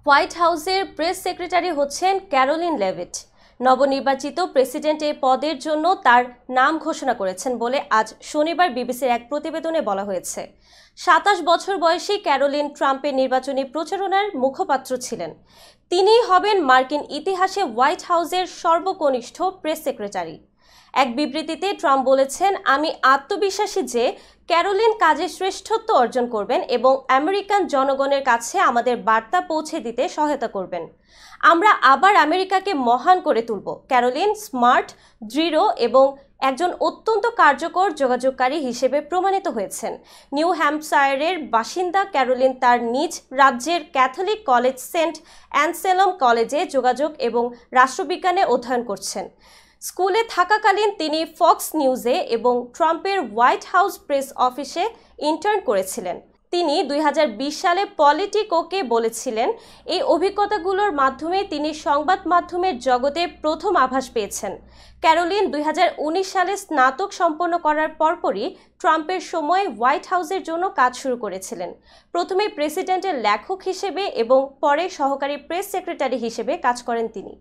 White হাউসের press secretary হচ্ছেন Karoline Leavitt. নবনির্বাচিত প্রেসিডেন্ট এই পদের জন্য তার নাম ঘোষণা করেছেন বলে আজ শনিবার বিবিসির এক প্রতিবেদনে বলা হয়েছে। ২৭ বছর বয়সী ক্যারোলিন ট্রাম্পের নির্বাচনী প্রচারণার মুখপাত্র ছিলেন। তিনিই হবেন মার্কিন ইতিহাসে হোয়াইট হাউসের সর্বকনিষ্ঠ প্রেস সেক্রেটারি। এক বিবৃতিতে ট্রাম্প বলেছেন, আমি আত্মবিশ্বাসী যে ক্যারোলিন কাজে শ্রেষ্ঠত্ব অর্জন করবেন এবং আমেরিকান জনগণের কাছে আমাদের বার্তা পৌঁছে দিতে সহায়তা করবেন। আমরা আবার আমেরিকাকে মহান করে তুলব। ক্যারোলিন স্মার্ট, দৃঢ় এবং একজন অত্যন্ত কার্যকর যোগাযোগকারী হিসেবে প্রমাণিত হয়েছেন। নিউ হ্যাম্পশায়ারের বাসিন্দা ক্যারোলিন তার নিজ রাজ্যের ক্যাথলিক কলেজ সেন্ট অ্যানসেলম কলেজে যোগাযোগ এবং রাষ্ট্রবিজ্ঞানে অধ্যয়ন করছেন। স্কুলে থাকাকালীন তিনি ফক্স নিউজে এবং ট্রাম্পের হোয়াইট হাউস প্রেস অফিসে ইন্টার্ন করেছিলেন। তিনি ২০২০ সালে পলিটিকোকে বলেছিলেন, এই অভিজ্ঞতাগুলোর মাধ্যমে তিনি সংবাদ মাধ্যমের জগতে প্রথম আভাস পেয়েছেন। ক্যারোলিন ২০১৯ সালে স্নাতক সম্পন্ন করার পরপরই ট্রাম্পের সময় হোয়াইট হাউসের জন্য কাজ শুরু করেছিলেন। প্রথমে প্রেসিডেন্টের লেখক হিসেবে এবং পরে সহকারী প্রেস সেক্রেটারি হিসেবে কাজ করেন তিনি।